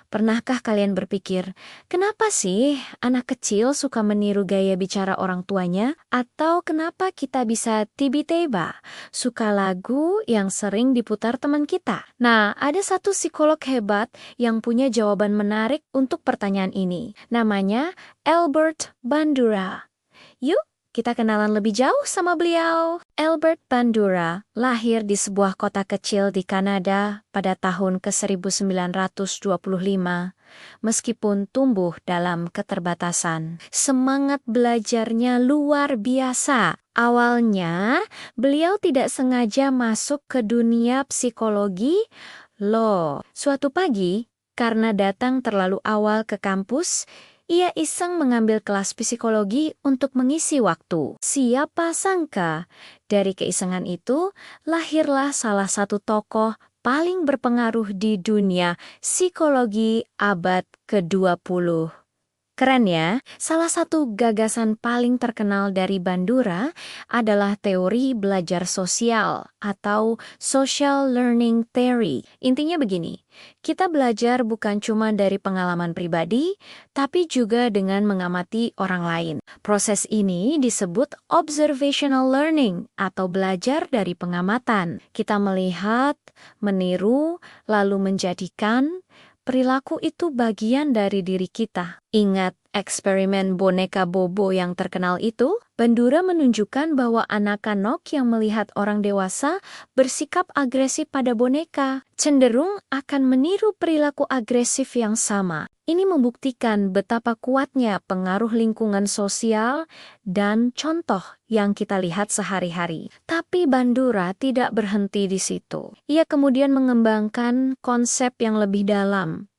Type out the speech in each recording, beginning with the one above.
Pernahkah kalian berpikir, kenapa sih anak kecil suka meniru gaya bicara orang tuanya? Atau kenapa kita bisa tiba-tiba suka lagu yang sering diputar teman kita? Nah, ada satu psikolog hebat yang punya jawaban menarik untuk pertanyaan ini. Namanya Albert Bandura. Yuk, kita kenalan lebih jauh sama beliau. Albert Bandura lahir di sebuah kota kecil di Kanada pada tahun ke-1925. Meskipun tumbuh dalam keterbatasan, semangat belajarnya luar biasa. Awalnya, beliau tidak sengaja masuk ke dunia psikologi. Suatu pagi, karena datang terlalu awal ke kampus, ia iseng mengambil kelas psikologi untuk mengisi waktu. Siapa sangka, dari keisengan itu, lahirlah salah satu tokoh paling berpengaruh di dunia psikologi abad ke-20. Keren ya, salah satu gagasan paling terkenal dari Bandura adalah teori belajar sosial atau social learning theory. Intinya begini, kita belajar bukan cuma dari pengalaman pribadi, tapi juga dengan mengamati orang lain. Proses ini disebut observational learning atau belajar dari pengamatan. Kita melihat, meniru, lalu menjadikan perilaku itu bagian dari diri kita. Ingat eksperimen boneka Bobo yang terkenal itu? Bandura menunjukkan bahwa anak-anak yang melihat orang dewasa bersikap agresif pada boneka, cenderung akan meniru perilaku agresif yang sama. Ini membuktikan betapa kuatnya pengaruh lingkungan sosial dan contoh yang kita lihat sehari-hari. Tapi Bandura tidak berhenti di situ. Ia kemudian mengembangkan konsep yang lebih dalam,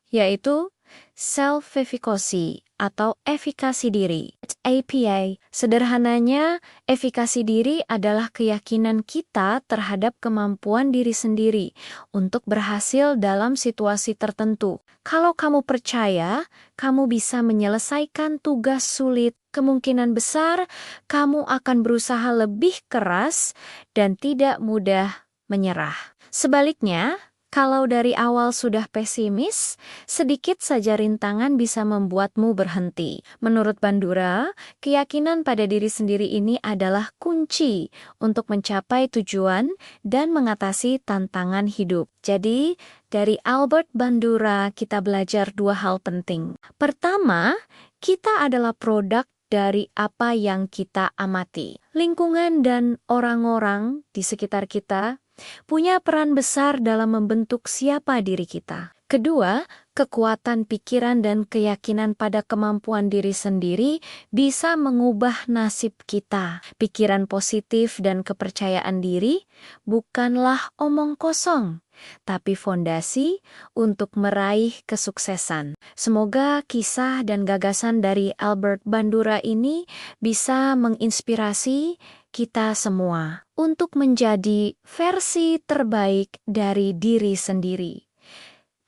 yaitu self-efficacy atau efikasi diri. APA. Sederhananya, efikasi diri adalah keyakinan kita terhadap kemampuan diri sendiri untuk berhasil dalam situasi tertentu. Kalau kamu percaya, kamu bisa menyelesaikan tugas sulit, kemungkinan besar kamu akan berusaha lebih keras dan tidak mudah menyerah. Sebaliknya, kalau dari awal sudah pesimis, sedikit saja rintangan bisa membuatmu berhenti. Menurut Bandura, keyakinan pada diri sendiri ini adalah kunci untuk mencapai tujuan dan mengatasi tantangan hidup. Jadi, dari Albert Bandura kita belajar dua hal penting. Pertama, kita adalah produk dari apa yang kita amati. Lingkungan dan orang-orang di sekitar kita punya peran besar dalam membentuk siapa diri kita. Kedua, kekuatan pikiran dan keyakinan pada kemampuan diri sendiri bisa mengubah nasib kita. Pikiran positif dan kepercayaan diri bukanlah omong kosong, tapi fondasi untuk meraih kesuksesan. Semoga kisah dan gagasan dari Albert Bandura ini bisa menginspirasi kita semua untuk menjadi versi terbaik dari diri sendiri.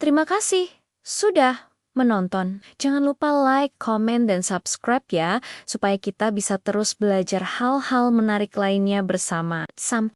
Terima kasih sudah menonton. Jangan lupa like, komen, dan subscribe ya, supaya kita bisa terus belajar hal-hal menarik lainnya bersama. Sampai